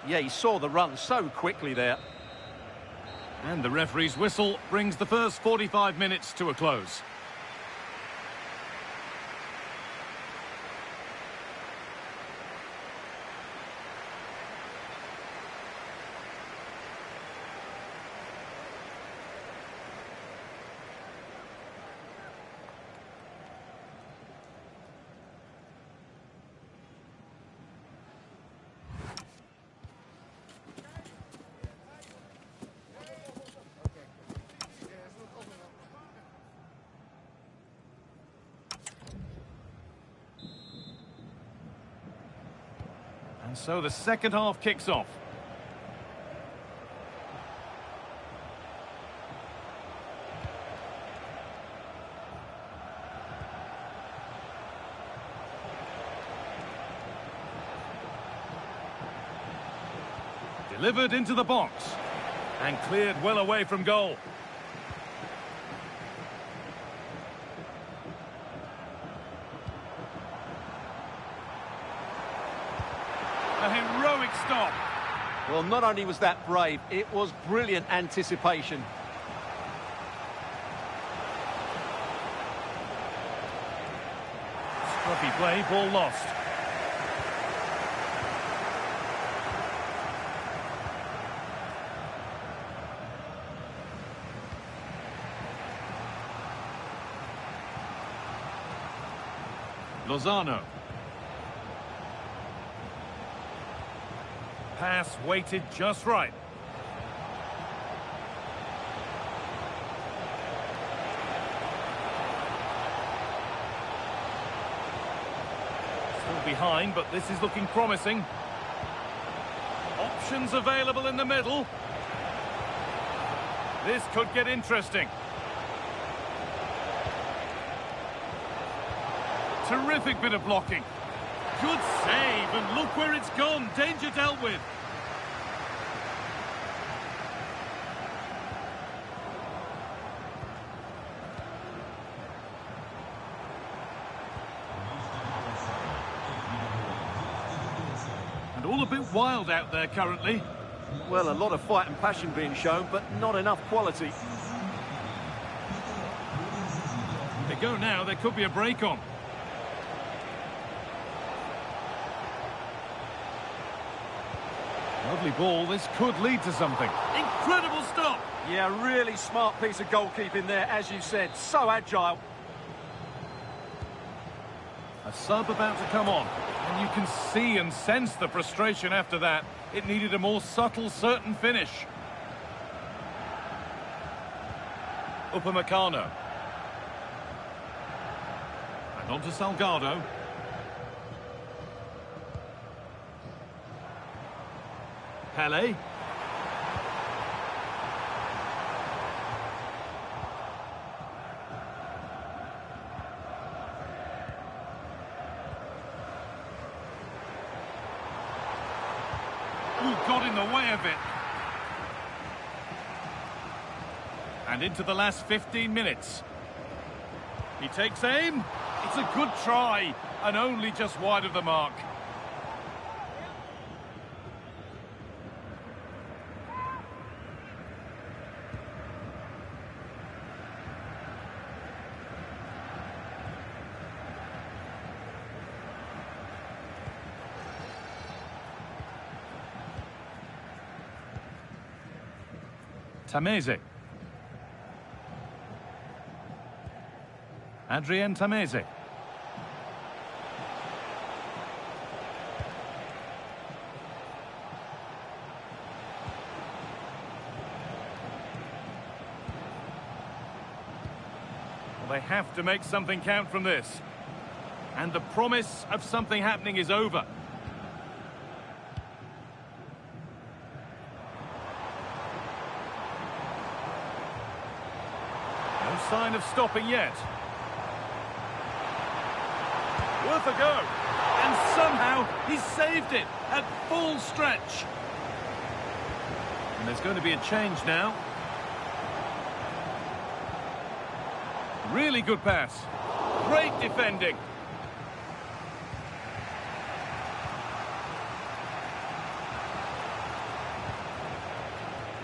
Yeah, he saw the run so quickly there. And the referee's whistle brings the first 45 minutes to a close. And so the second half kicks off. Delivered into the box and cleared well away from goal. A heroic stop. Well, not only was that brave, it was brilliant anticipation. Scruffy play, ball lost. Lozano. Pass weighted just right. Still behind, but this is looking promising. Options available in the middle. This could get interesting. Terrific bit of blocking. Good save, and look where it's gone. Danger dealt with. And all a bit wild out there currently. Well, a lot of fight and passion being shown, but not enough quality. They go now, there could be a break on. Lovely ball, this could lead to something. Incredible stop! Yeah, really smart piece of goalkeeping there, as you said. So agile. A sub about to come on. And you can see and sense the frustration after that. It needed a more subtle, certain finish. Upamecano. And on to Salgado. Pele. Ooh, got in the way of it. And into the last 15 minutes. He takes aim. It's a good try, and only just wide of the mark. Tameze. Adrien Tameze. Well, they have to make something count from this. And the promise of something happening is over. Sign of stopping yet. Worth a go. And somehow he's saved it at full stretch. And there's going to be a change now. Really good pass. Great defending.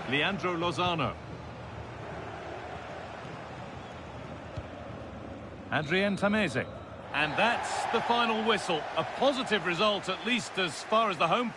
Leandro Lozano. Adrien Tameze. And that's the final whistle. A positive result, at least as far as the home.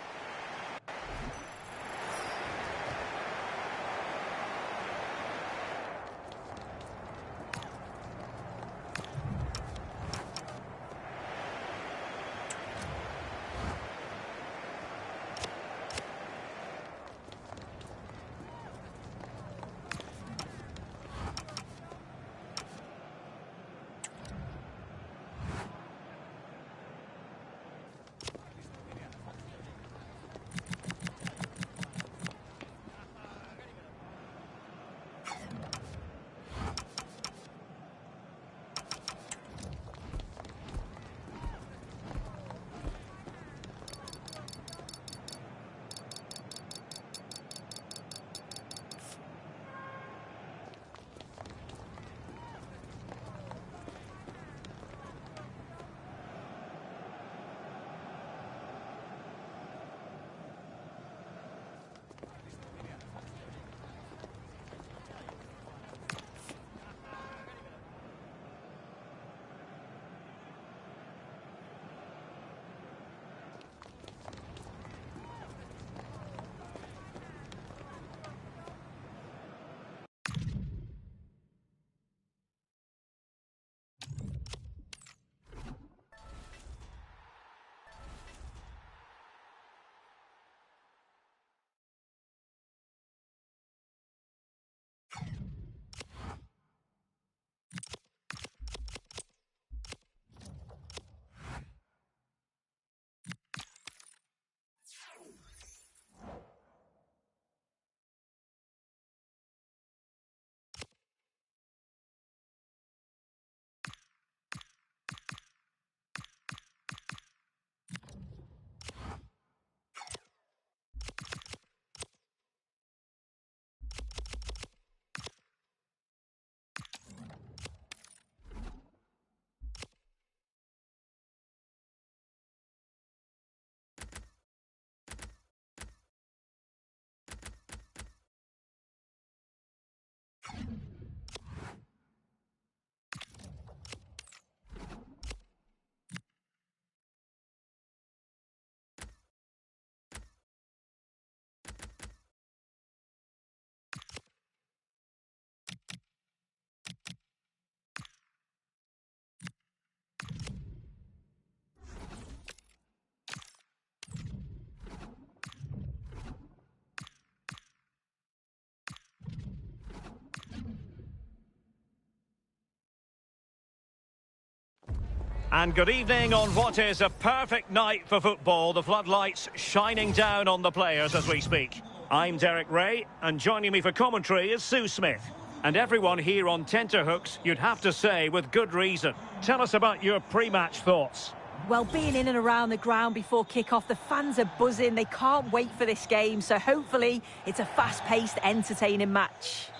And good evening on what is a perfect night for football. The floodlights shining down on the players as we speak. I'm Derek Ray, and joining me for commentary is Sue Smith. And everyone here on tenterhooks, you'd have to say, with good reason. Tell us about your pre-match thoughts. Well, being in and around the ground before kick-off, the fans are buzzing. They can't wait for this game, so hopefully it's a fast-paced, entertaining match.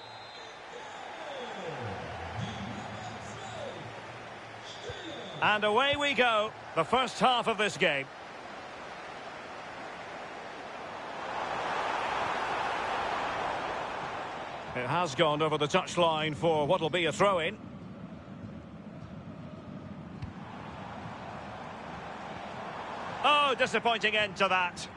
And away we go, the first half of this game. It has gone over the touchline for what will be a throw-in. Oh, disappointing end to that.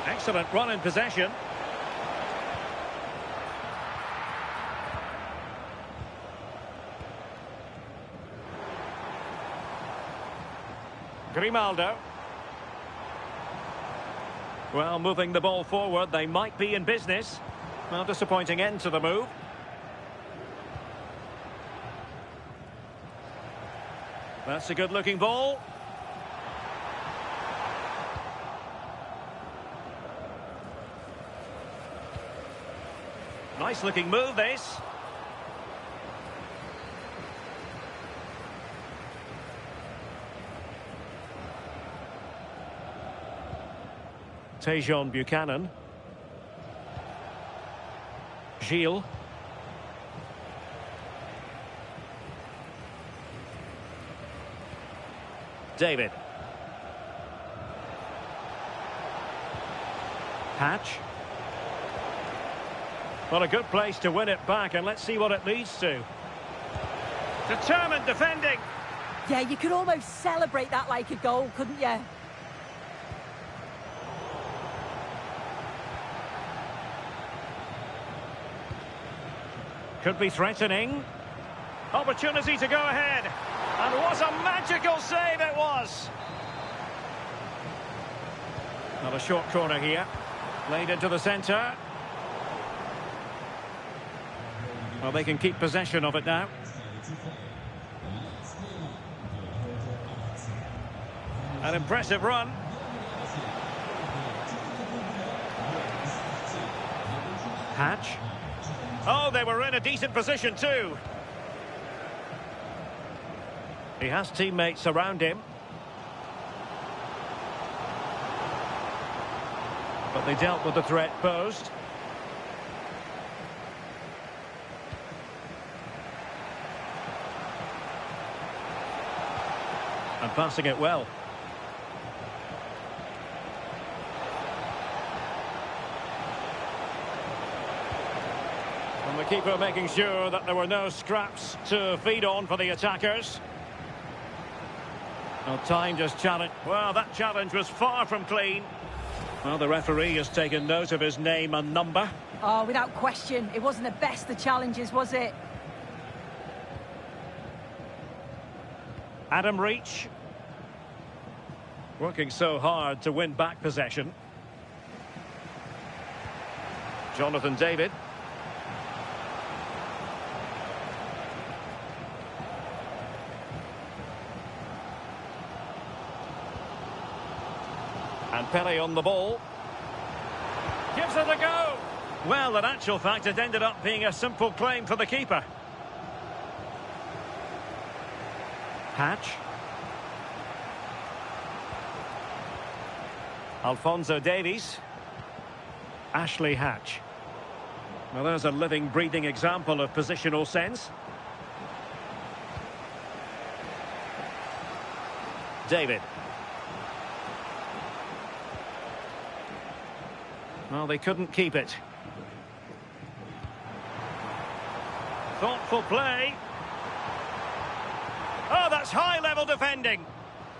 Excellent run in possession. Grimaldo. Well, moving the ball forward, they might be in business. Well, disappointing end to the move. That's a good-looking ball. Nice-looking move, this. Tejon Buchanan. Gilles. David. Hatch. Well, a good place to win it back, and let's see what it leads to. Determined defending. Yeah, you could almost celebrate that like a goal, couldn't you? Could be threatening. Opportunity to go ahead. And what a magical save it was. Not a short corner here. Played into the centre. Well, they can keep possession of it now. An impressive run. Hatch. Oh, they were in a decent position too. He has teammates around him. But they dealt with the threat posed. And passing it well. And the keeper making sure that there were no scraps to feed on for the attackers. Well, time just challenge. Well, that challenge was far from clean. Well, the referee has taken note of his name and number. Oh, without question. It wasn't the best of challenges, was it? Adam Reach. Working so hard to win back possession. Jonathan David. And Pele on the ball. Gives it a go. Well, in actual fact, it ended up being a simple claim for the keeper. Hatch. Alphonso Davies. Ashley Hatch. Well, there's a living, breathing example of positional sense. David. Well, they couldn't keep it. Thoughtful play. Oh, that's high-level defending.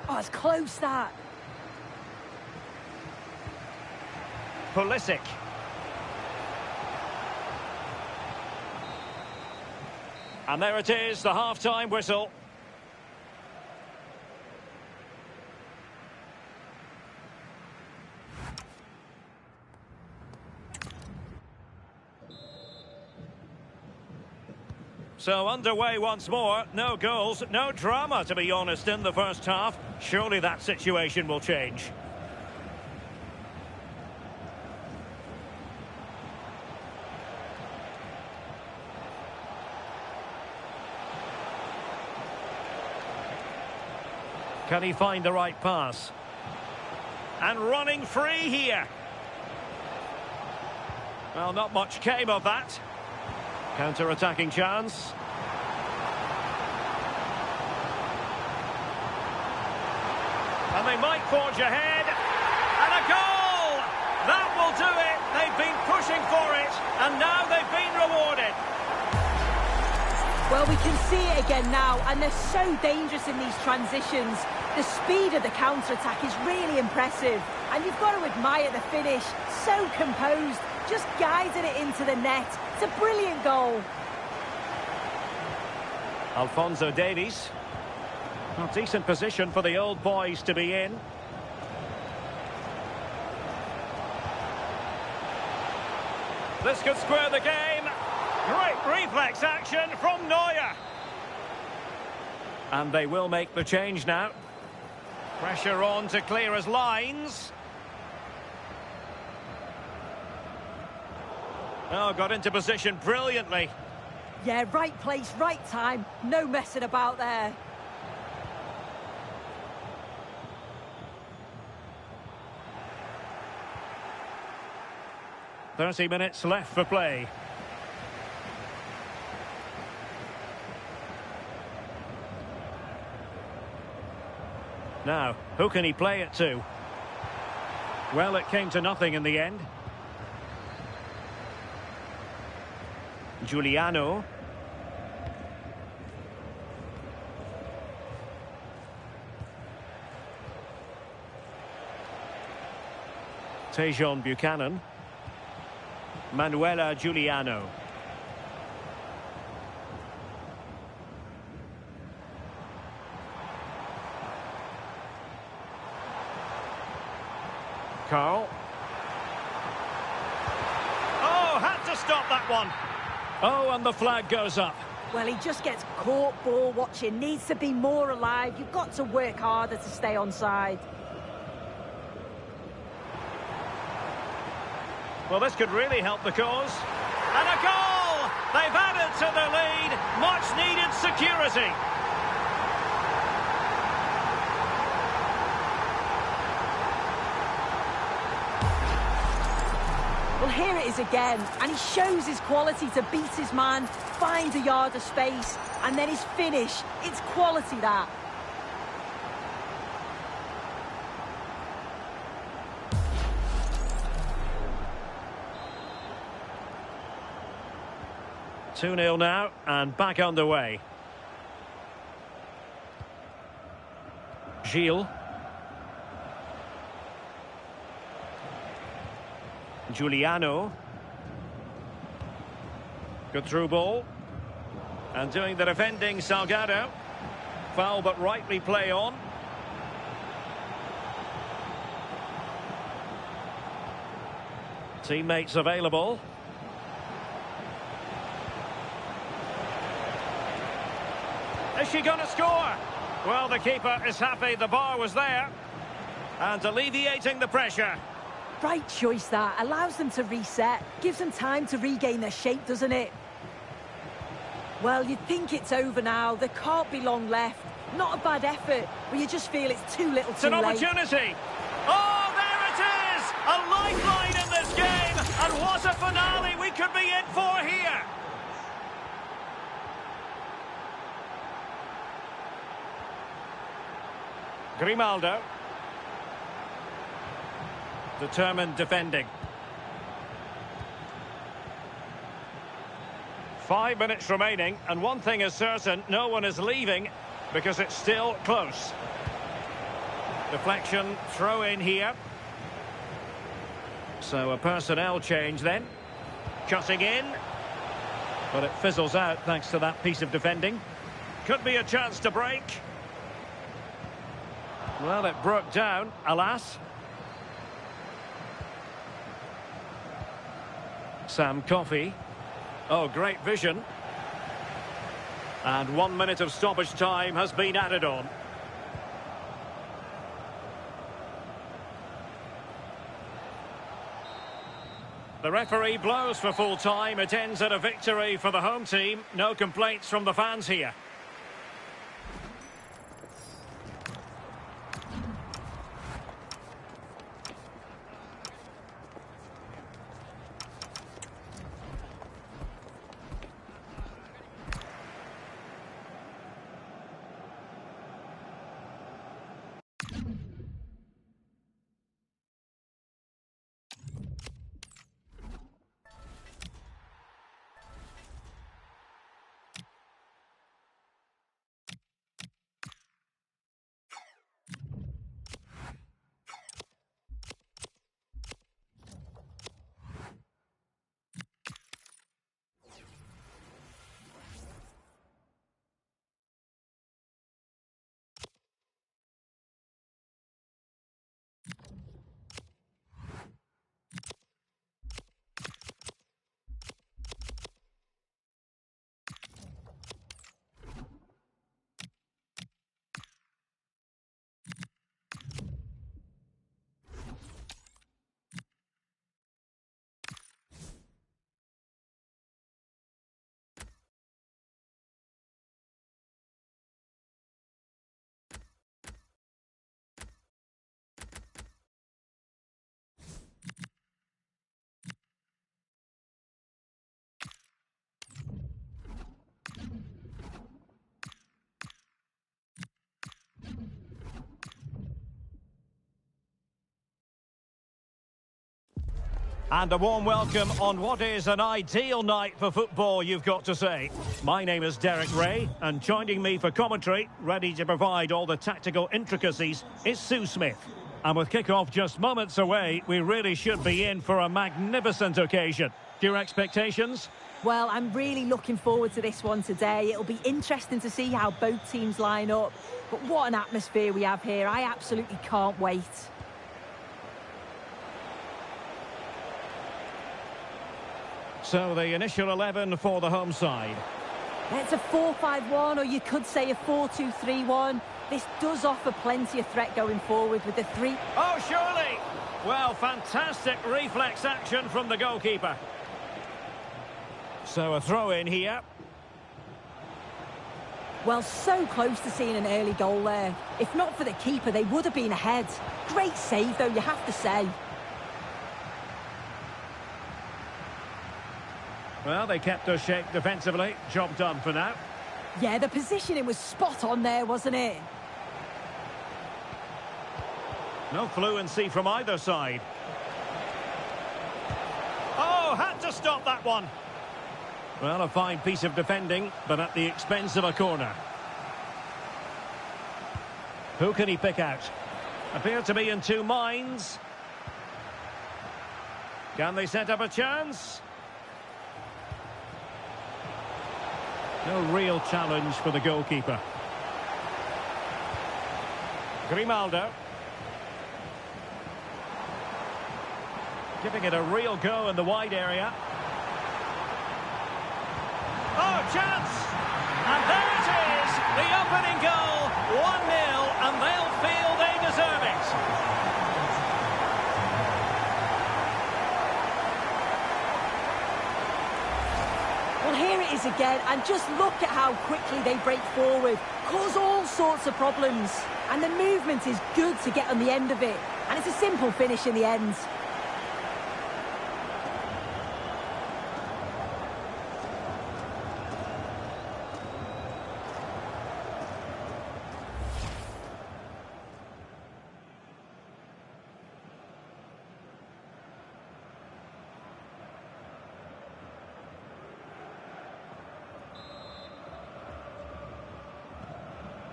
Oh, it's close, that. Pulisic. And there it is, the half-time whistle. So underway once more. No goals, no drama, to be honest, in the first half. Surely that situation will change. Can he find the right pass? And running free here. Well, not much came of that. Counter-attacking chance. And they might forge ahead. And a goal! That will do it. They've been pushing for it. And now they've been rewarded. Well, we can see it again now. And they're so dangerous in these transitions. The speed of the counter-attack is really impressive. And you've got to admire the finish. So composed. Just guided it into the net. It's a brilliant goal. Alphonso Davies. Well, decent position for the old boys to be in. This could square the game. Great reflex action from Neuer. And they will make the change now. Pressure on to clear his lines. Oh, got into position brilliantly. Yeah, right place, right time. No messing about there. "30 minutes left for play. Now, who can he play it to? Well, it came to nothing in the end. Giuliano. Tejon Buchanan. Manuela Giuliano. Carl. Oh, had to stop that one. Oh, and the flag goes up. Well, he just gets caught ball watching. Needs to be more alive. You've got to work harder to stay onside. Well, this could really help the cause. And a goal! They've added to the lead. Much needed security. Well, here it is again, and he shows his quality to beat his man, finds a yard of space, and then his finish. It's quality, that. Two 0 now, and back underway. Gilles. Giuliano. Good through ball. And doing the defending, Salgado. Foul, but rightly play on. Teammates available. Is she going to score? Well, the keeper is happy the bar was there. And alleviating the pressure. Right choice, that. Allows them to reset. Gives them time to regain their shape, doesn't it? Well, you'd think it's over now. There can't be long left. Not a bad effort, but you just feel it's too little, too late. It's an opportunity. Oh, there it is! A lifeline in this game. And what a finale we could be in for here. Grimaldo. Determined defending. 5 minutes remaining, and one thing is certain, no one is leaving because it's still close. Deflection, throw in here. So a personnel change then. Cutting in. But it fizzles out thanks to that piece of defending. Could be a chance to break. Well, it broke down, alas. Sam Coffey. Oh, great vision. And 1 minute of stoppage time has been added on. The referee blows for full time. It ends at a victory for the home team. No complaints from the fans here. And a warm welcome on what is an ideal night for football, you've got to say. My name is Derek Ray, and joining me for commentary, ready to provide all the tactical intricacies, is Sue Smith. And with kick-off just moments away, we really should be in for a magnificent occasion. Your expectations? Well, I'm really looking forward to this one today. It'll be interesting to see how both teams line up. But what an atmosphere we have here. I absolutely can't wait. So the initial 11 for the home side. It's a 4-5-1, or you could say a 4-2-3-1. This does offer plenty of threat going forward with the three... Oh, surely! Well, fantastic reflex action from the goalkeeper. So a throw-in here. Well, so close to seeing an early goal there. If not for the keeper, they would have been ahead. Great save, though, you have to say. Well, they kept us shape defensively. Job done for now. Yeah, the positioning was spot on there, wasn't it? No fluency from either side. Oh, had to stop that one. Well, a fine piece of defending, but at the expense of a corner. Who can he pick out? Appear to be in two minds. Can they set up a chance? No real challenge for the goalkeeper. Grimaldo. Giving it a real go in the wide area. Oh, chance! And there it is! The opening goal! 1-0, and they'll feel they deserve it. Well, here it is again, and just look at how quickly they break forward. Cause all sorts of problems. And the movement is good to get on the end of it. And it's a simple finish in the end.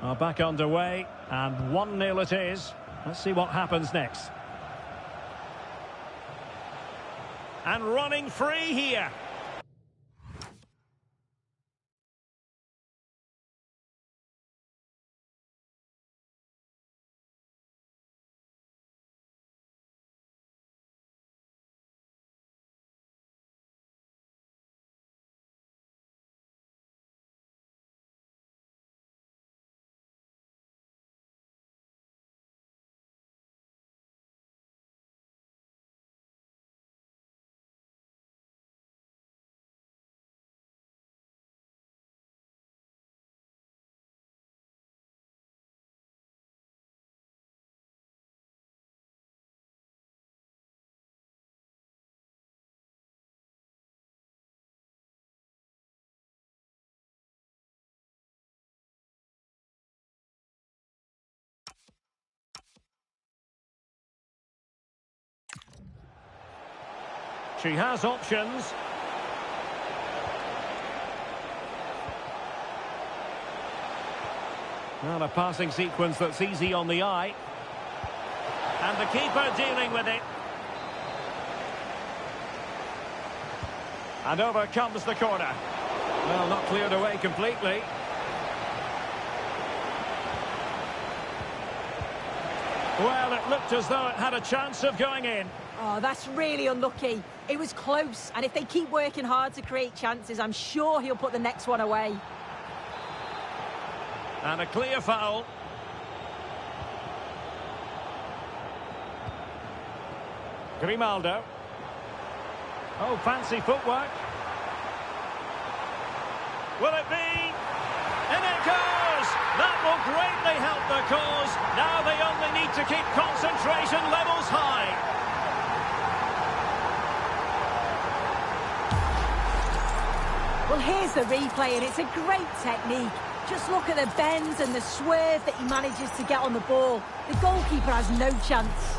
Are back underway, and 1-0 it is. Let's see what happens next. And running free here. She has options. Well, a passing sequence that's easy on the eye. And the keeper dealing with it. And over comes the corner. Well, not cleared away completely. Well, it looked as though it had a chance of going in. Oh, that's really unlucky. It was close, and if they keep working hard to create chances, I'm sure he'll put the next one away. And a clear foul. Grimaldo. Oh, fancy footwork. Will it be? In it goes! That will greatly help the cause. Now they only need to keep concentration levels high. Well, here's the replay, and it's a great technique. Just look at the bend and the swerve that he manages to get on the ball. The goalkeeper has no chance.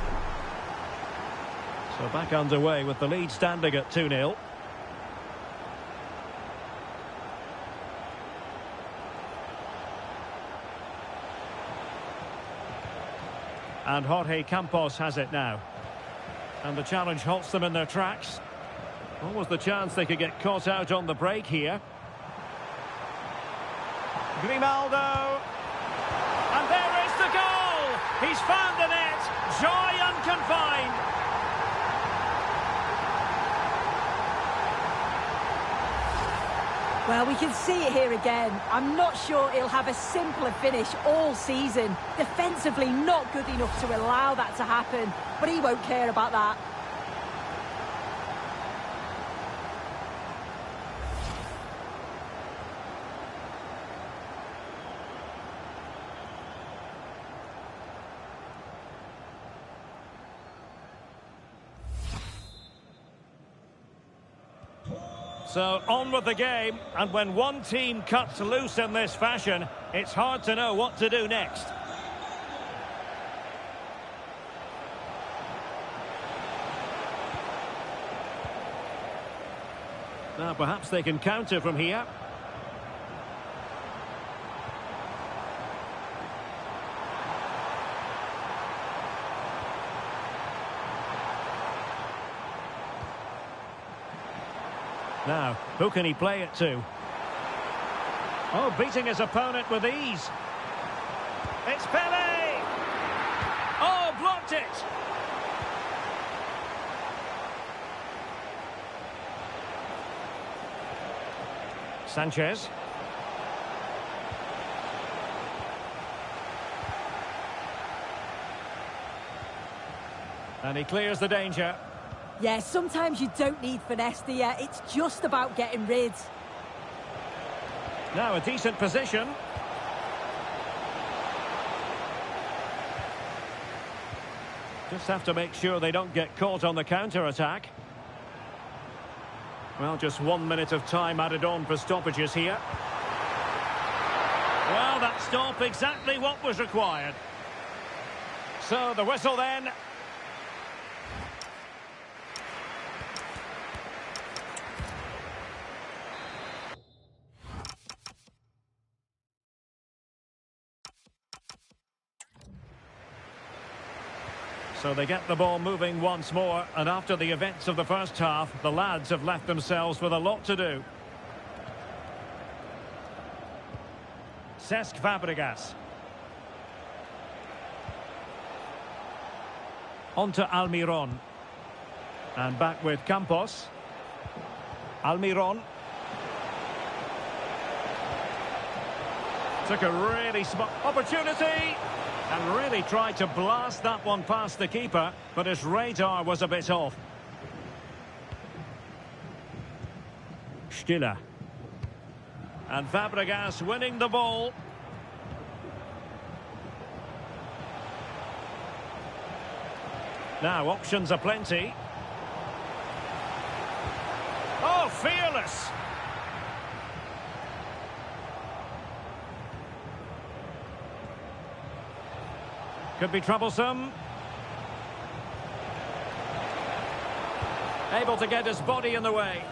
So back underway with the lead standing at 2-0. And Jorge Campos has it now. And the challenge halts them in their tracks. What was the chance they could get caught out on the break here? Grimaldo. And there is the goal! He's found the net. Joy unconfined. Well, we can see it here again. I'm not sure he'll have a simpler finish all season. Defensively not good enough to allow that to happen, but he won't care about that. So on with the game, and when one team cuts loose in this fashion, it's hard to know what to do next. Now perhaps they can counter from here. Now, who can he play it to? Oh, beating his opponent with ease. It's Pele! Oh, blocked it! Sanchez. And he clears the danger. Yeah, sometimes you don't need finesse, do you? It's just about getting rid. Now a decent position. Just have to make sure they don't get caught on the counter-attack. Well, just 1 minute of time added on for stoppages here. Well, that stop exactly what was required. So the whistle then. So they get the ball moving once more, and after the events of the first half, the lads have left themselves with a lot to do. Cesc Fabregas. On to Almiron. And back with Campos. Almiron. Took a really smart opportunity. And really tried to blast that one past the keeper, but his radar was a bit off. Stiller. And Fabregas winning the ball. Now, options are plenty. Oh, fearless! Could be troublesome. Able to get his body in the way.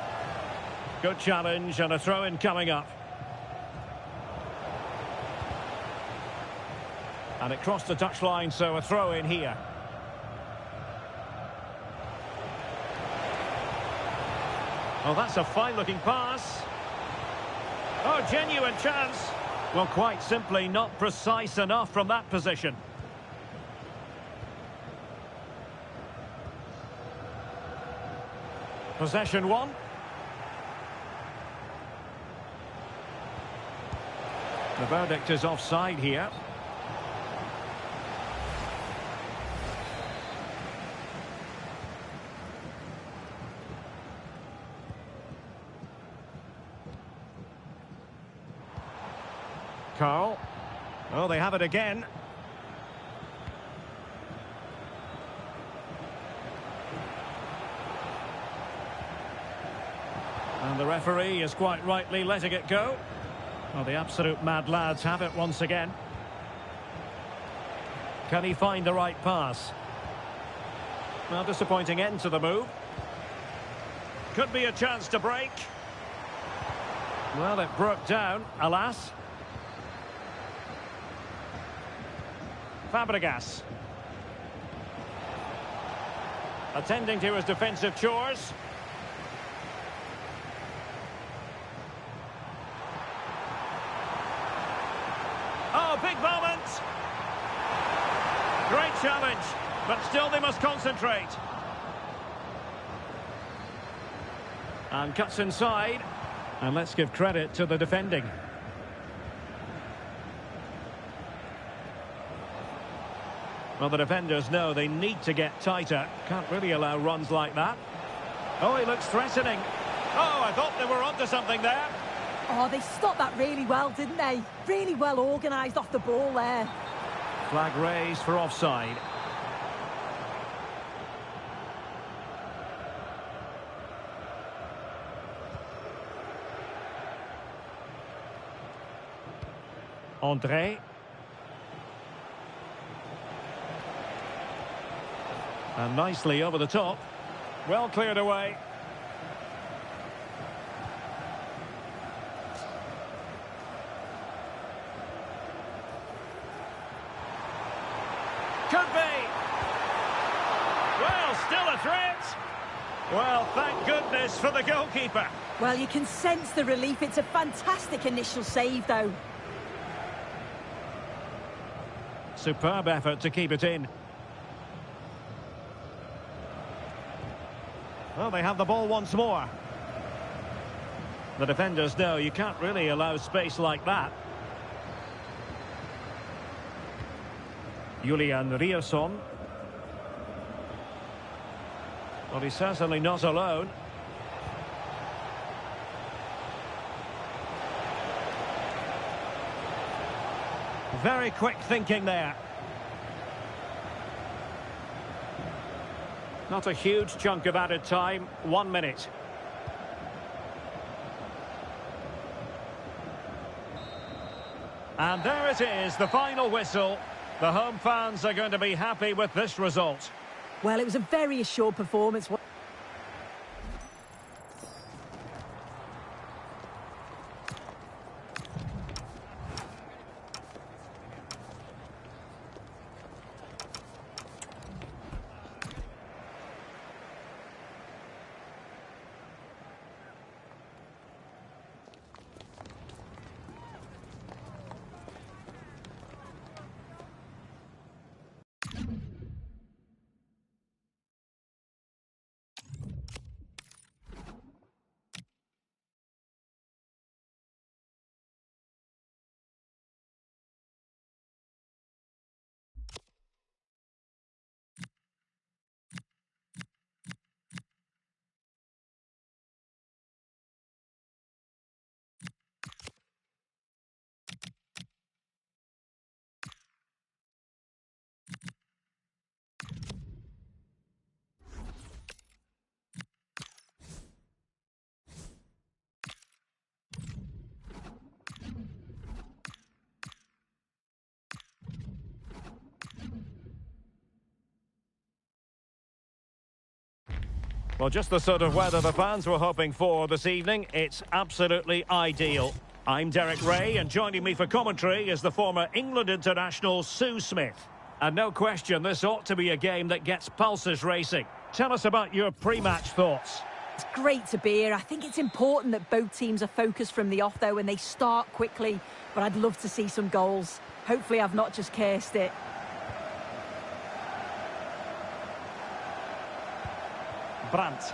Good challenge and a throw-in coming up. And it crossed the touchline, so a throw-in here. Oh, that's a fine-looking pass. Oh, genuine chance. Well, quite simply not precise enough from that position. Possession one. The verdict is offside here. Carl. Oh, they have it again. And the referee is quite rightly letting it go. Well, the absolute mad lads have it once again. Can he find the right pass? Well, disappointing end to the move. Could be a chance to break. Well, it broke down, alas. Fabregas. Attending to his defensive chores. Oh, big moment! Great challenge, but still they must concentrate. And cuts inside. And let's give credit to the defending. Well, the defenders know they need to get tighter. Can't really allow runs like that. Oh, he looks threatening. Oh, I thought they were onto something there. Oh, they stopped that really well, didn't they? Really well organised off the ball there. Flag raised for offside. André. And nicely over the top. Well cleared away. Could be. Well, still a threat. Well, thank goodness for the goalkeeper. Well, you can sense the relief. It's a fantastic initial save, though. Superb effort to keep it in. Well, they have the ball once more. The defenders know you can't really allow space like that. Julian Rierson. Well, he's certainly not alone. Very quick thinking there. Not a huge chunk of added time, 1 minute. And there it is, the final whistle. The home fans are going to be happy with this result. Well, it was a very assured performance. Well, just the sort of weather the fans were hoping for this evening. It's absolutely ideal. I'm Derek Ray, and joining me for commentary is the former England international Sue Smith. And no question, this ought to be a game that gets pulses racing. Tell us about your pre-match thoughts. It's great to be here. I think it's important that both teams are focused from the off, though, and they start quickly. But I'd love to see some goals. Hopefully I've not just cursed it. Brandt.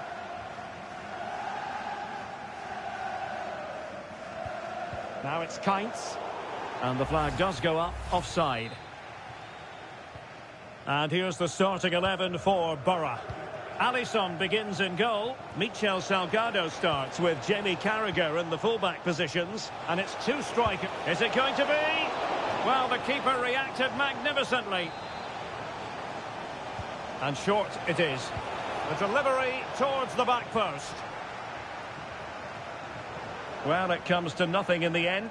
Now it's Kainz. And the flag does go up, offside. And here's the starting 11 for Borough. Alisson begins in goal. Michel Salgado starts with Jamie Carragher in the fullback positions. And it's two strikers. Is it going to be? Well, the keeper reacted magnificently. And short it is. The delivery towards the back post. Well, it comes to nothing in the end.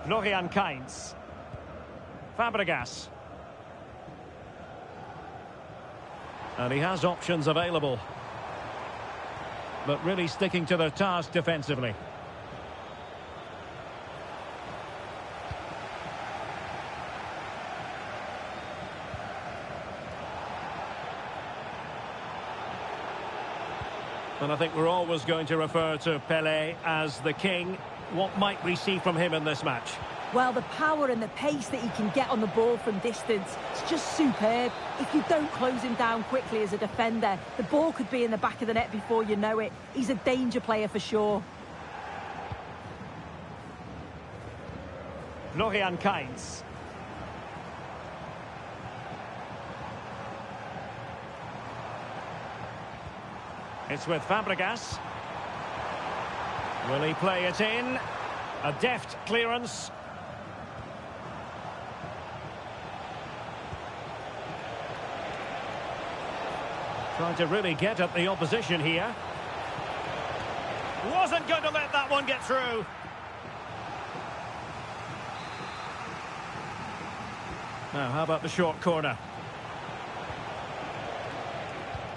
Florian Kainz. Fabregas. And he has options available. But really sticking to their task defensively. And I think we're always going to refer to Pelé as the king. What might we see from him in this match? Well, the power and the pace that he can get on the ball from distance, it's just superb. If you don't close him down quickly as a defender, the ball could be in the back of the net before you know it. He's a danger player for sure. Florian Kainz. It's with Fabregas. Will he play it in? A deft clearance. Trying to really get at the opposition here. Wasn't going to let that one get through. Now, how about the short corner?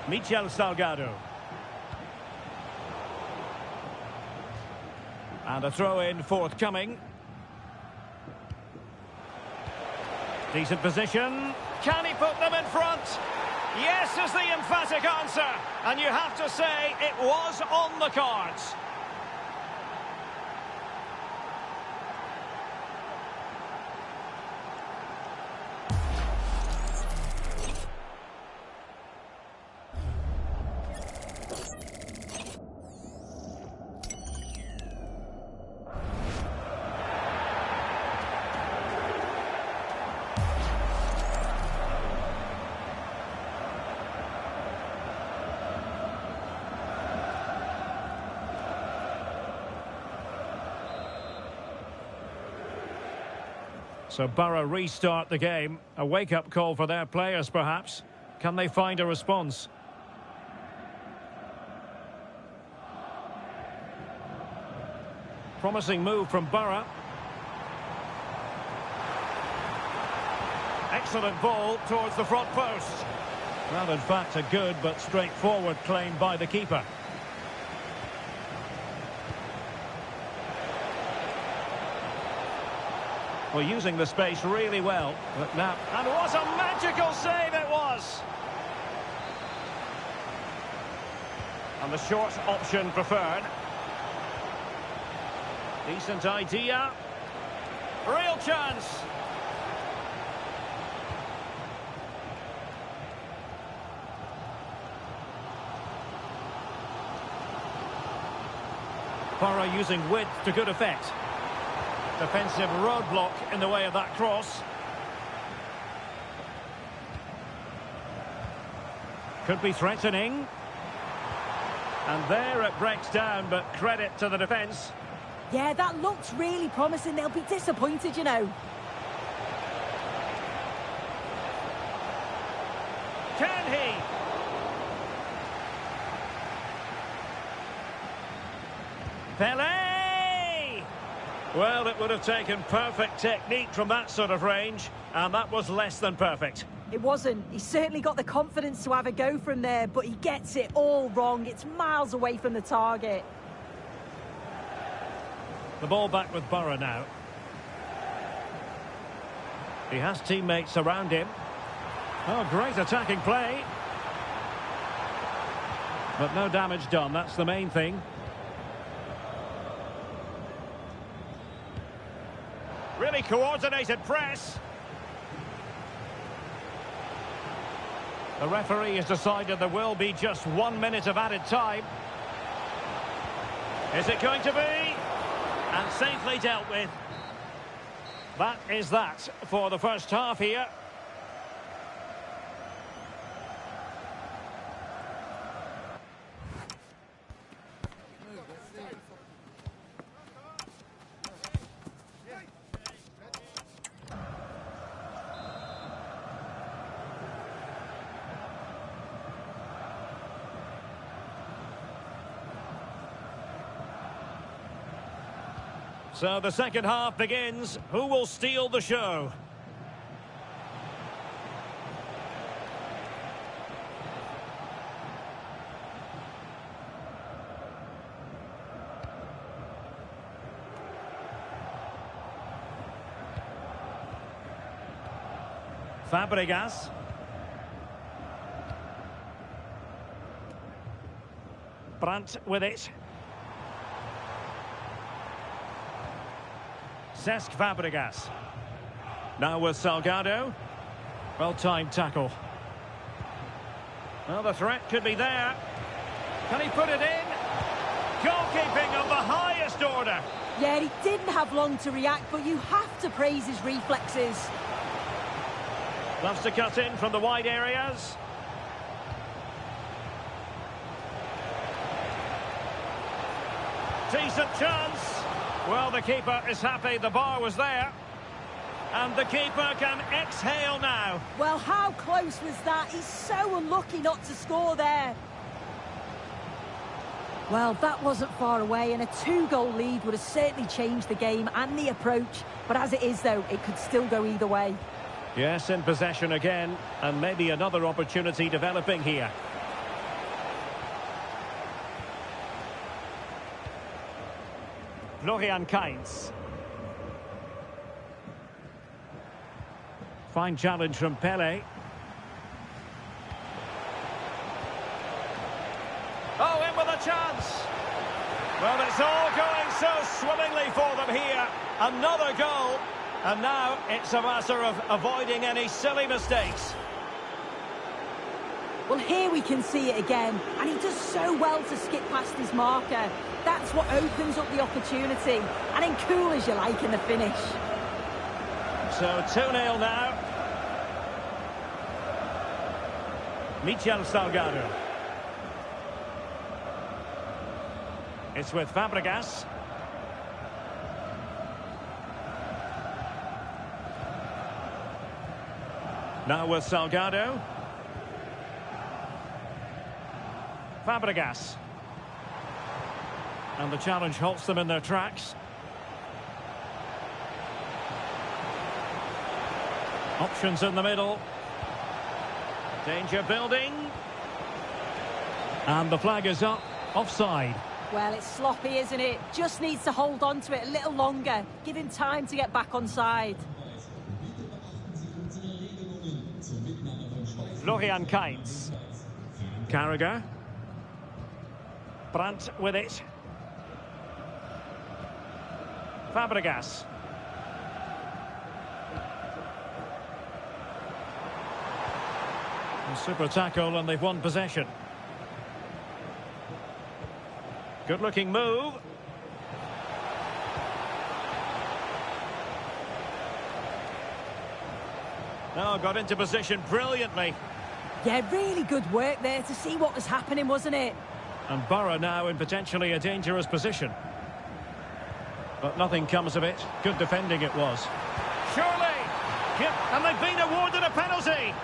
Michel Salgado. And a throw-in forthcoming. Decent position. Can he put them in front? Yes is the emphatic answer. And you have to say it was on the cards. So Borough restart the game. A wake-up call for their players, perhaps. Can they find a response? Promising move from Borough. Excellent ball towards the front post. Well, in fact, a good but straightforward claim by the keeper. Well, using the space really well. But now, and what a magical save it was! And the short option preferred. Decent idea. Real chance. Borough using width to good effect. Defensive roadblock in the way of that cross. Could be threatening. And there it breaks down, but credit to the defence. Yeah, that looks really promising. They'll be disappointed, you know. Can he? Pelé! Well, it would have taken perfect technique from that sort of range, and that was less than perfect. It wasn't. He certainly got the confidence to have a go from there, but he gets it all wrong. It's miles away from the target. The ball back with Borough now. He has teammates around him. Oh, great attacking play. But no damage done, that's the main thing. Really coordinated press. The referee has decided there will be just 1 minute of added time. Is it going to be? And safely dealt with. That is that for the first half here. So the second half begins. Who will steal the show? Fabregas. Brandt with it. Cesc Fabregas. Now with Salgado. Well-timed tackle. Well, the threat could be there. Can he put it in? Goalkeeping of the highest order. Yeah, he didn't have long to react, but you have to praise his reflexes. Loves to cut in from the wide areas. Decent chance. Well, the keeper is happy the bar was there. And the keeper can exhale now. Well, how close was that? He's so unlucky not to score there. Well, that wasn't far away, and a 2-goal lead would have certainly changed the game and the approach. But as it is, though, it could still go either way. Yes, in possession again, and maybe another opportunity developing here. Florian Kainz. Fine challenge from Pele. Oh, in with a chance. Well, it's all going so swimmingly for them here. Another goal. And now it's a matter of avoiding any silly mistakes. Well, here we can see it again. And he does so well to skip past his marker. That's what opens up the opportunity. And in cool as you like in the finish. So 2-0 now. Michel Salgado. It's with Fabregas. Now with Salgado. Fabregas. And the challenge halts them in their tracks. Options in the middle. Danger building. And the flag is up. Offside. Well, it's sloppy, isn't it? Just needs to hold on to it a little longer. Give him time to get back on side. Florian Kainz. Carragher. Brandt with it. Fabregas. A super tackle, and they've won possession. Good looking move. Now got into position brilliantly. Yeah, really good work there to see what was happening, wasn't it? And Borough now in potentially a dangerous position. But nothing comes of it. Good defending it was. Surely! And they've been awarded a penalty!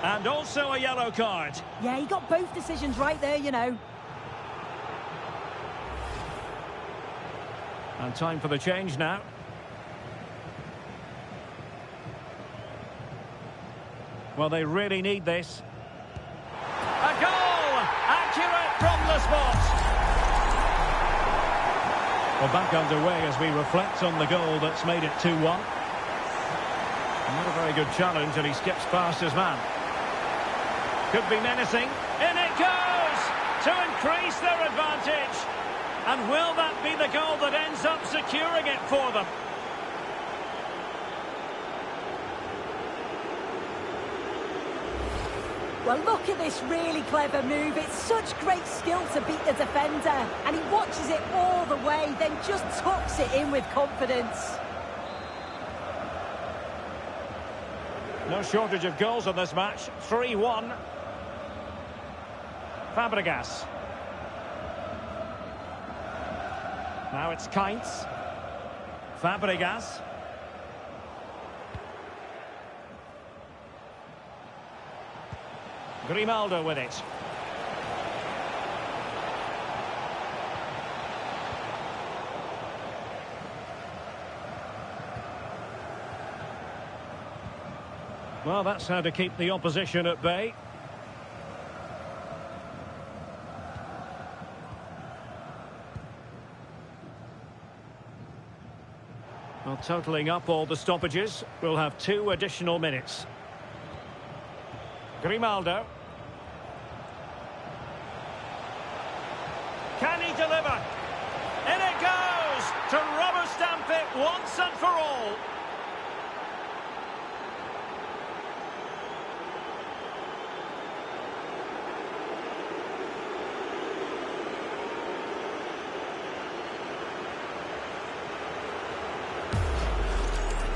And also a yellow card. Yeah, he got both decisions right there, you know. And time for the change now. Well, they really need this. A goal! Accurate from the spot. Well, back underway as we reflect on the goal that's made it 2-1. Not a very good challenge, and he skips past his man. Could be menacing. In it goes! To increase their advantage. And will that be the goal that ends up securing it for them? Well, look at this really clever move. It's such great skill to beat the defender. And he watches it all the way, then just tucks it in with confidence. No shortage of goals in this match. 3-1. Fabregas. Now it's Kainz. Fabregas. Grimaldo with it. Well, that's how to keep the opposition at bay. Well, Totalling up all the stoppages, we'll have 2 additional minutes. Grimaldo. Can he deliver? In it goes! To rubber stamp it once and for all.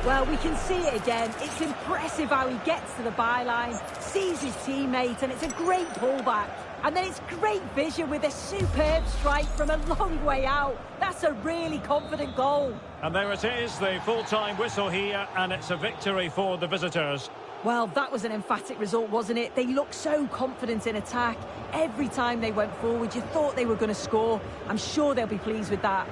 Well, we can see it again. It's impressive how he gets to the byline, sees his teammate, and it's a great pullback. And then it's great vision with a superb strike from a long way out. That's a really confident goal. And there it is, the full-time whistle here, and it's a victory for the visitors. Well, that was an emphatic result, wasn't it? They looked so confident in attack. Every time they went forward, you thought they were going to score. I'm sure they'll be pleased with that.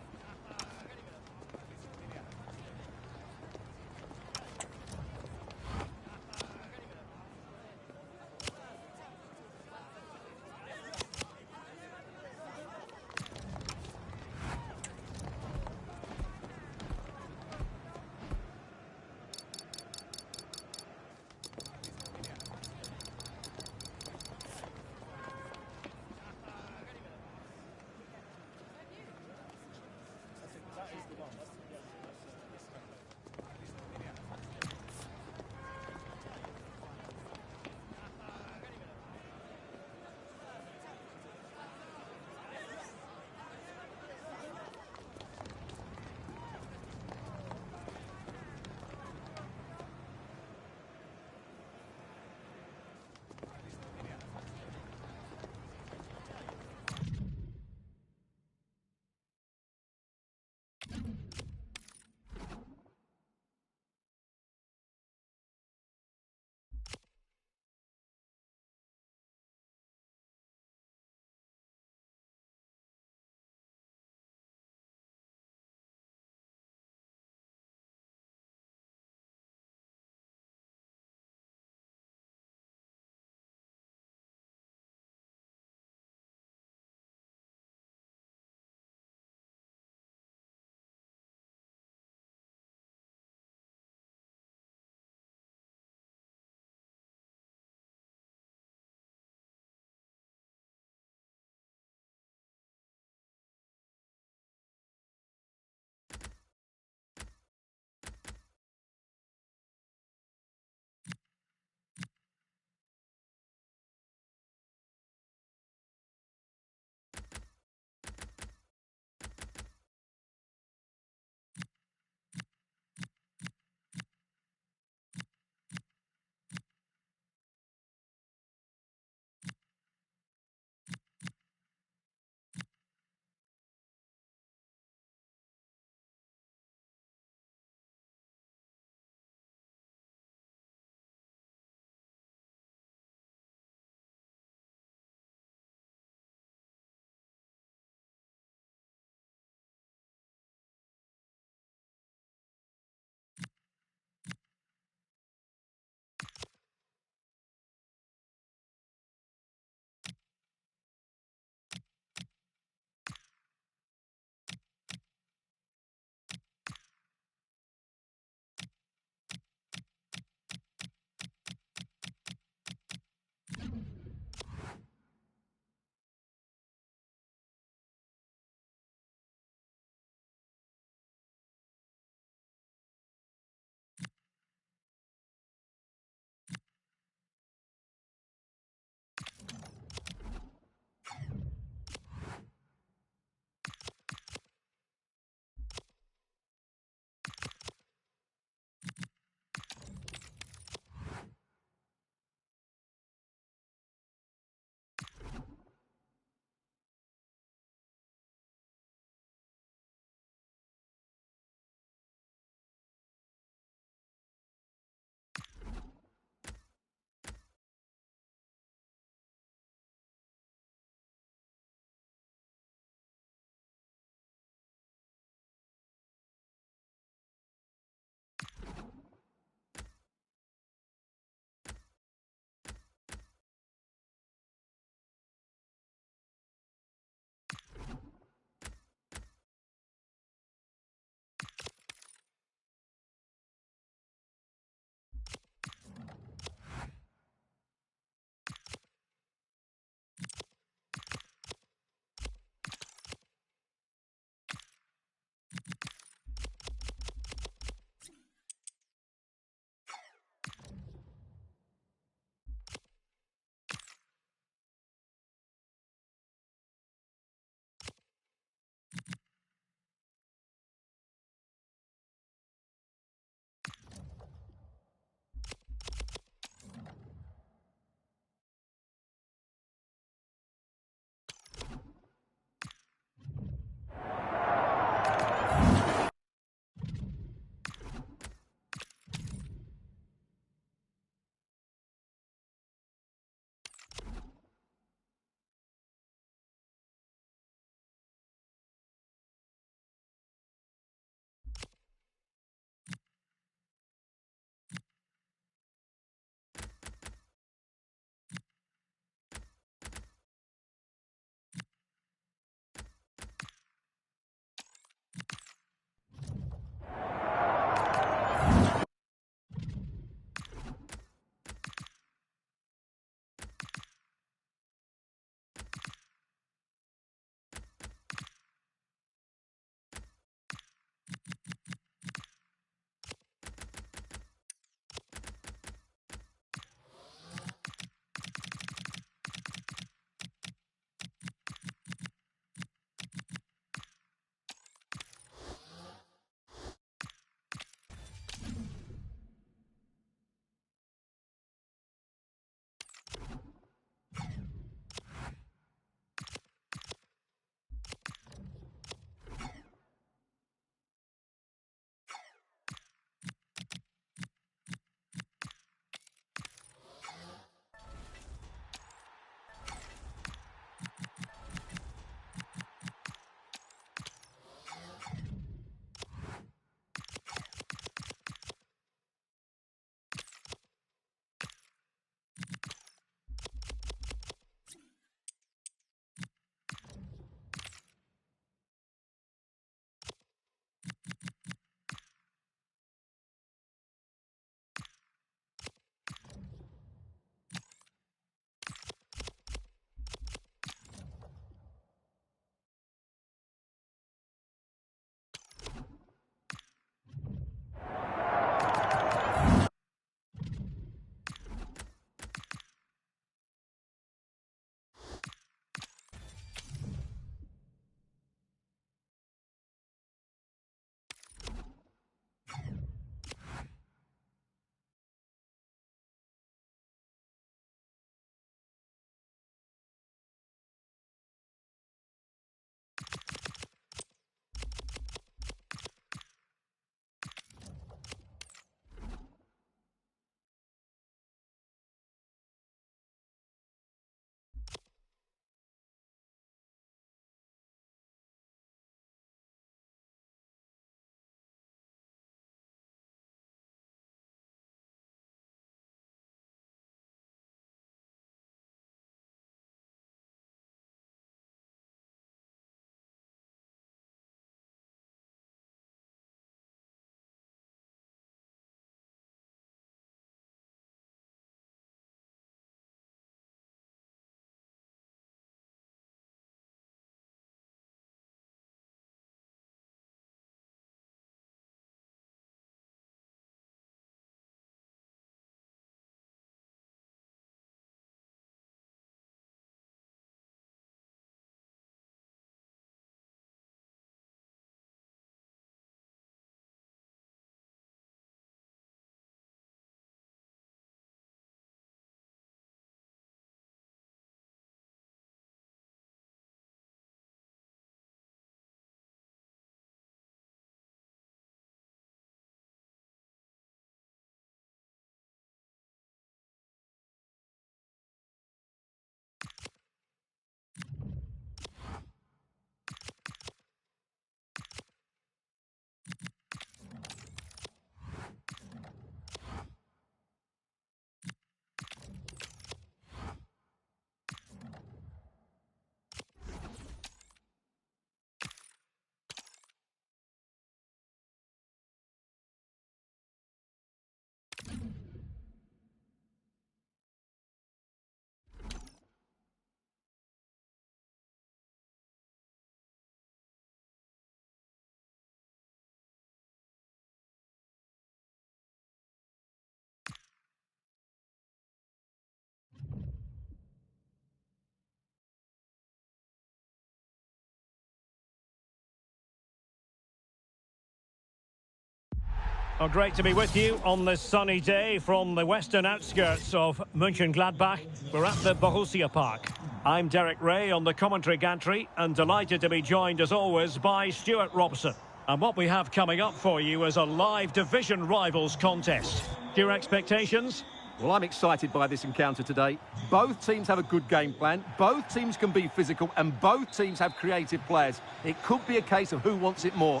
Oh, great to be with you on this sunny day from the western outskirts of Mönchengladbach. We're at the Borussia Park. I'm Derek Ray on the commentary gantry and delighted to be joined as always by Stuart Robson. And what we have coming up for you is a live division rivals contest. Your expectations? Well, I'm excited by this encounter today. Both teams have a good game plan, both teams can be physical, and both teams have creative players. It could be a case of who wants it more.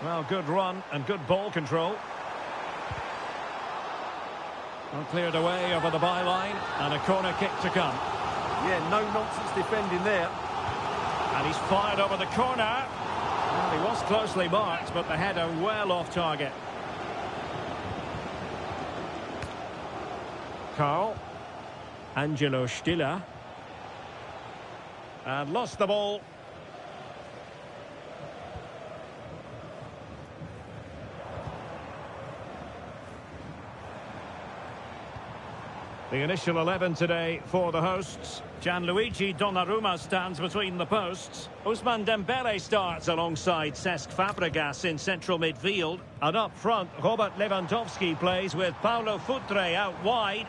Well, good run and good ball control. Well, cleared away over the byline and a corner kick to come. Yeah, no nonsense defending there. And he's fired over the corner. Well, he was closely marked, but the header well off target. Carl. Angelo Stiller. And lost the ball. The initial 11 today for the hosts. Gianluigi Donnarumma stands between the posts. Ousmane Dembele starts alongside Cesc Fabregas in central midfield. And up front, Robert Lewandowski plays with Paulo Futre out wide.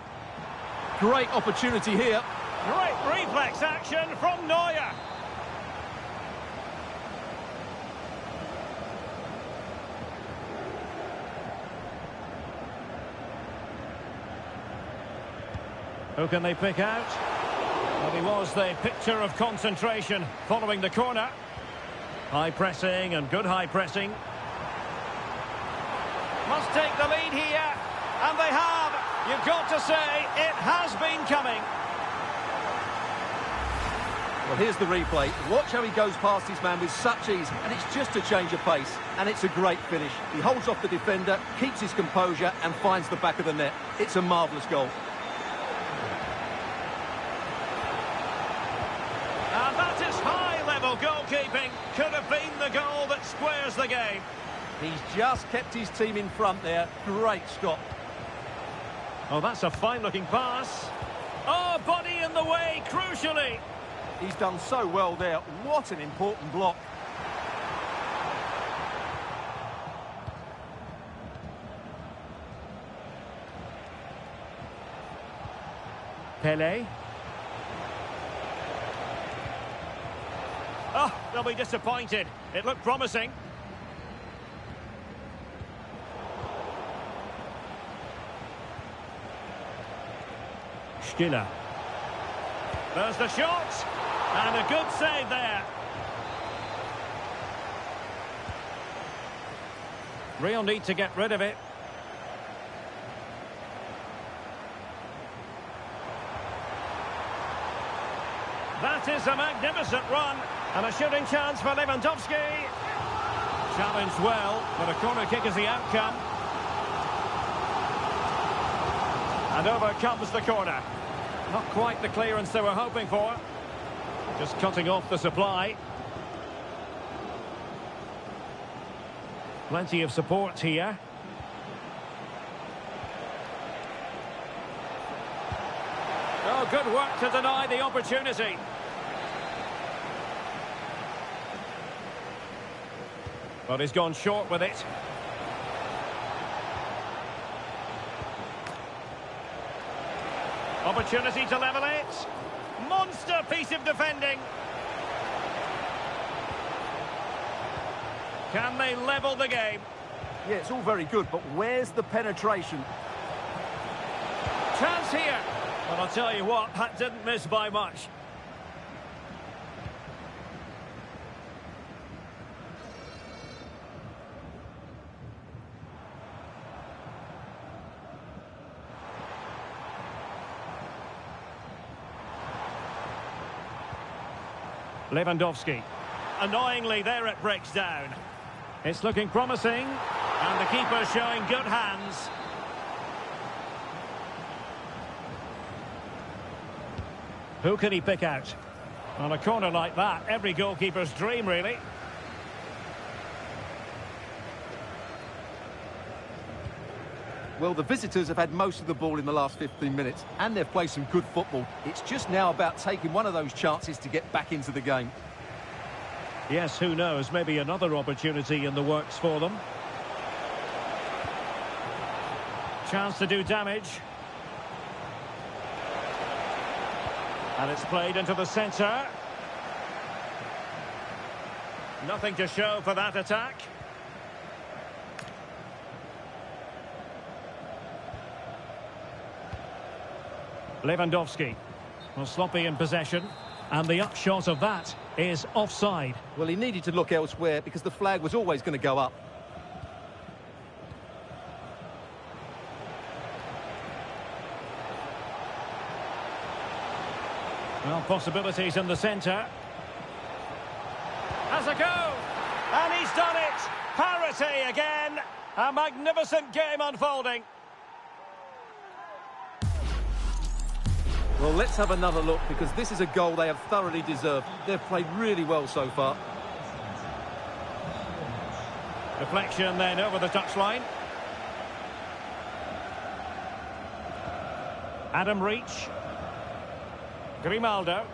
Great opportunity here. Great reflex action from Neuer. Who can they pick out? Well, he was the picture of concentration following the corner. High pressing and good high pressing. Must take the lead here. And they have. You've got to say, it has been coming. Well, here's the replay. Watch how he goes past his man with such ease. And it's just a change of pace. And it's a great finish. He holds off the defender, keeps his composure and finds the back of the net. It's a marvellous goal. And that is high-level goalkeeping. Could have been the goal that squares the game. He's just kept his team in front there. Great stop. Oh, that's a fine-looking pass. Oh, body in the way, crucially. He's done so well there. What an important block. Pele. Oh, they'll be disappointed. It looked promising. Stiller. There's the shot. And a good save there. Real need to get rid of it. That is a magnificent run. And a shooting chance for Lewandowski. Challenged well, but a corner kick is the outcome. And over comes the corner. Not quite the clearance they were hoping for. Just cutting off the supply. Plenty of support here. Oh, good work to deny the opportunity. But he's gone short with it. Opportunity to level it. Monster piece of defending. Can they level the game? Yeah, it's all very good, but where's the penetration? Chance here. But I'll tell you what, that didn't miss by much. Lewandowski. Annoyingly, there it breaks down. It's looking promising. And the keeper showing good hands. Who can he pick out? On a corner like that, every goalkeeper's dream, really. Well, the visitors have had most of the ball in the last 15 minutes, and they've played some good football. It's just now about taking one of those chances to get back into the game. Yes, who knows, maybe another opportunity in the works for them. Chance to do damage. And it's played into the centre. Nothing to show for that attack. Lewandowski. Well, sloppy in possession. And the upshot of that is offside. Well, he needed to look elsewhere because the flag was always going to go up. Well, possibilities in the centre. Has a go! And he's done it! Parity again! A magnificent game unfolding. Well, let's have another look because this is a goal they have thoroughly deserved. They've played really well so far. Deflection then over the touchline. Adam Reach. Grimaldo.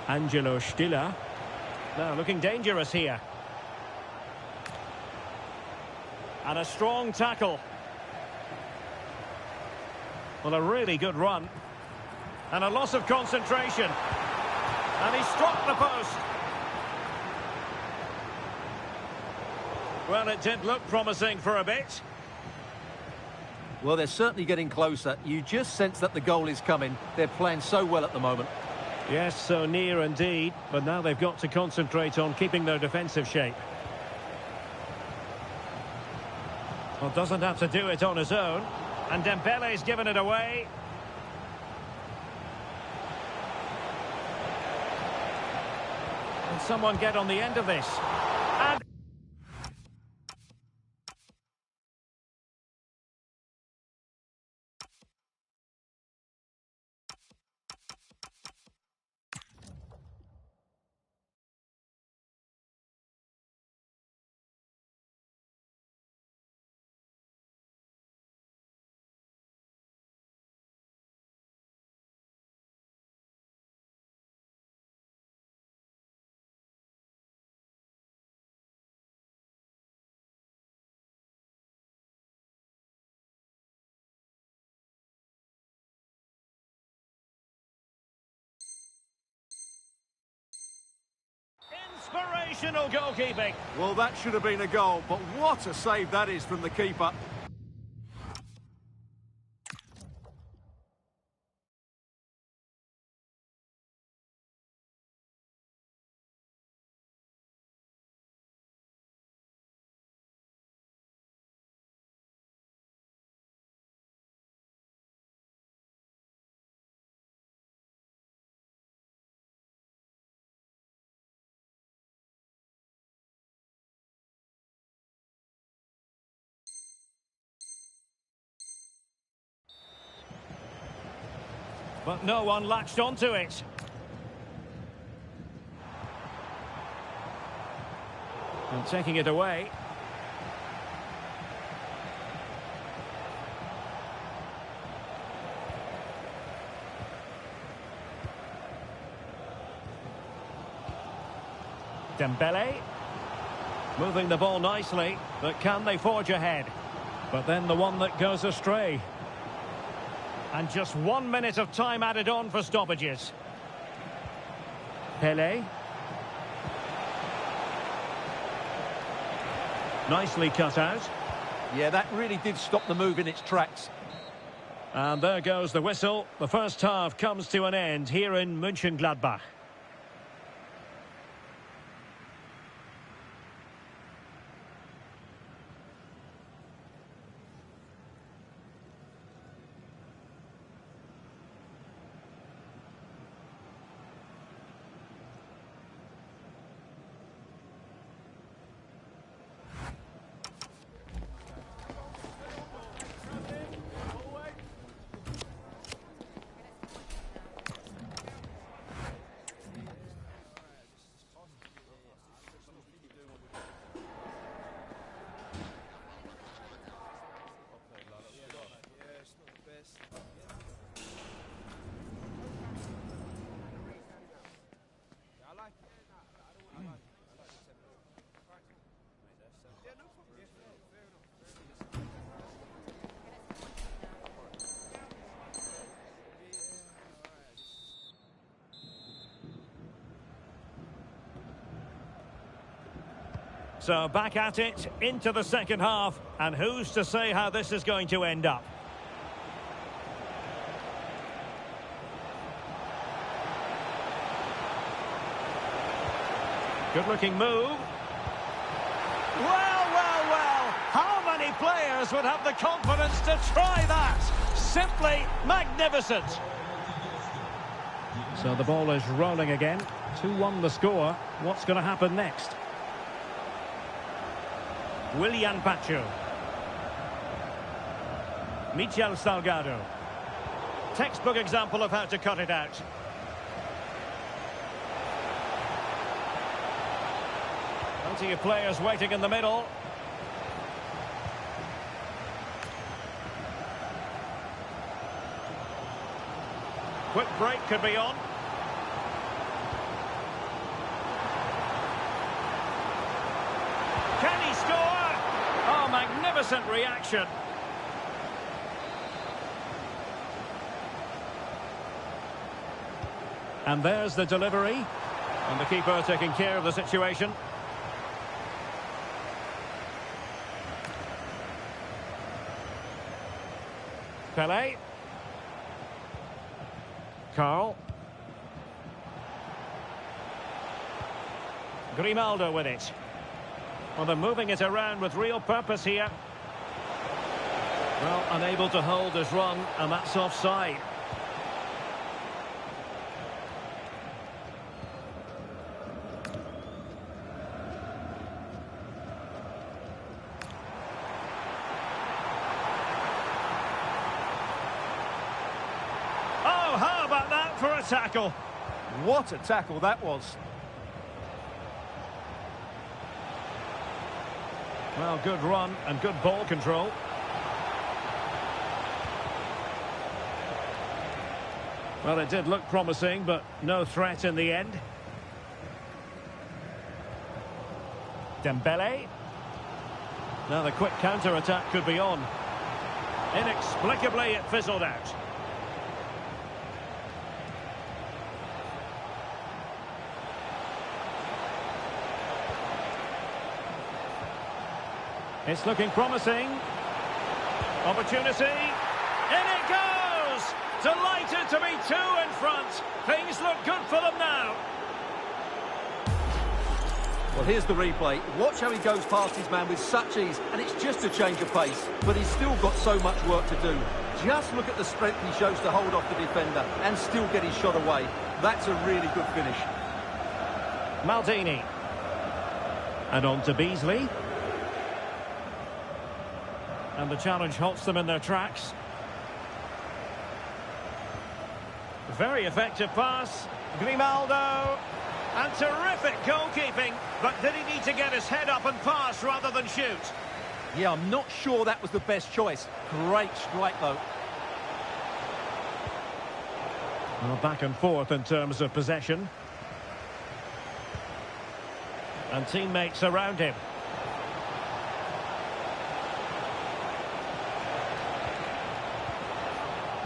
Angelo Stiller. Now looking dangerous here. And a strong tackle. Well, a really good run. And a loss of concentration. And he struck the post. Well, it did look promising for a bit. Well, they're certainly getting closer. You just sense that the goal is coming. They're playing so well at the moment. Yes, so near indeed. But now they've got to concentrate on keeping their defensive shape. Well, doesn't have to do it on his own. And Dembele's given it away. Can someone get on the end of this? And inspirational goalkeeping. Well, that should have been a goal, but what a save that is from the keeper. But no one latched onto it. And taking it away. Dembele. Moving the ball nicely, but can they forge ahead? But then the one that goes astray. And just 1 minute of time added on for stoppages. Pele. Nicely cut out. Yeah, that really did stop the move in its tracks. And there goes the whistle. The first half comes to an end here in Mönchengladbach. So back at it into the second half, and who's to say how this is going to end up? Good looking move. Well, well, well, how many players would have the confidence to try that? Simply magnificent. So the ball is rolling again. 2-1 the score. What's going to happen next? Willian Pacho. Michel Salgado. Textbook example of how to cut it out. Plenty of players waiting in the middle. Quick break could be on. Can he score? Oh, magnificent reaction. And there's the delivery. And the keeper taking care of the situation. Pele. Carl. Grimaldo with it. Well, they're moving it around with real purpose here. Well, unable to hold his run, and that's offside. Oh, how about that for a tackle? What a tackle that was. Well, good run and good ball control. Well, it did look promising, but no threat in the end. Dembele. Now the quick counter-attack could be on. Inexplicably, it fizzled out. It's looking promising. Opportunity. In it goes! Delighted to be two in front. Things look good for them now. Well, here's the replay. Watch how he goes past his man with such ease, and it's just a change of pace. But he's still got so much work to do. Just look at the strength he shows to hold off the defender and still get his shot away. That's a really good finish. Maldini. And on to Beasley. And the challenge halts them in their tracks. Very effective pass. Grimaldo. And terrific goalkeeping. But did he need to get his head up and pass rather than shoot? Yeah, I'm not sure that was the best choice. Great strike, though. Well, back and forth in terms of possession. And teammates around him.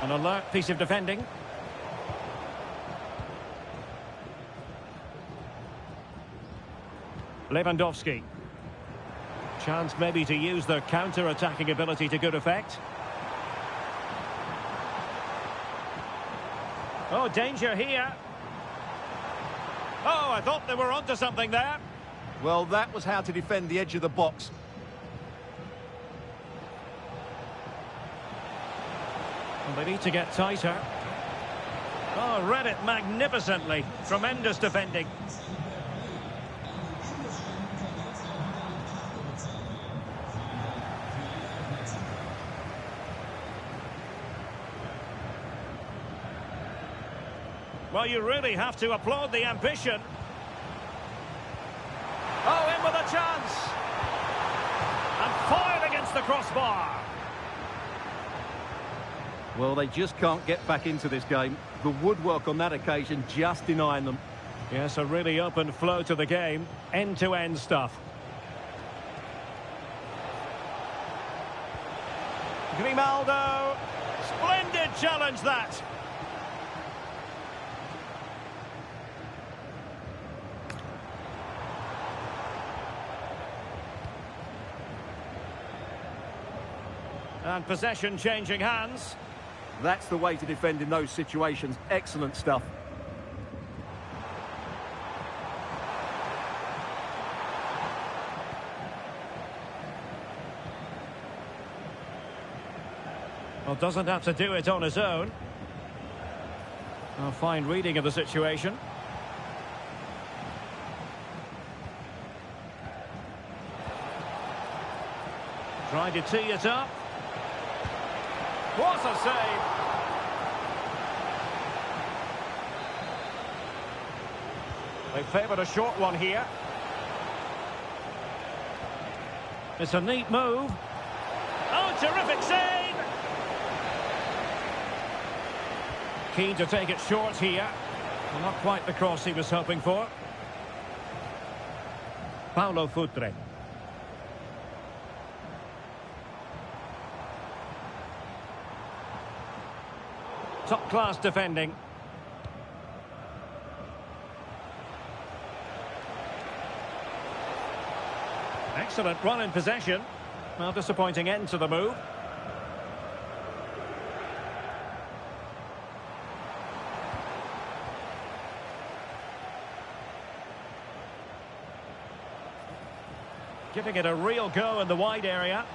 An alert piece of defending. Lewandowski. Chance maybe to use their counter-attacking ability to good effect. Oh, danger here. Oh, I thought they were onto something there. Well, that was how to defend the edge of the box. Well, they need to get tighter. Oh, read it magnificently. Tremendous defending. Well, you really have to applaud the ambition. Oh, in with a chance. And foiled against the crossbar. Well, they just can't get back into this game. The woodwork on that occasion just denying them. Yes, a really open flow to the game. End-to-end stuff. Grimaldo. Splendid challenge, that. And possession changing hands. That's the way to defend in those situations. Excellent stuff. Well, doesn't have to do it on his own. A fine reading of the situation. Trying to tee it up. What a save! They favoured a short one here. It's a neat move. Oh, terrific save! Keen to take it short here. Well, not quite the cross he was hoping for. Paulo Futre. Top-class defending. Excellent run in possession. Well, disappointing end to the move. Giving it a real go in the wide area.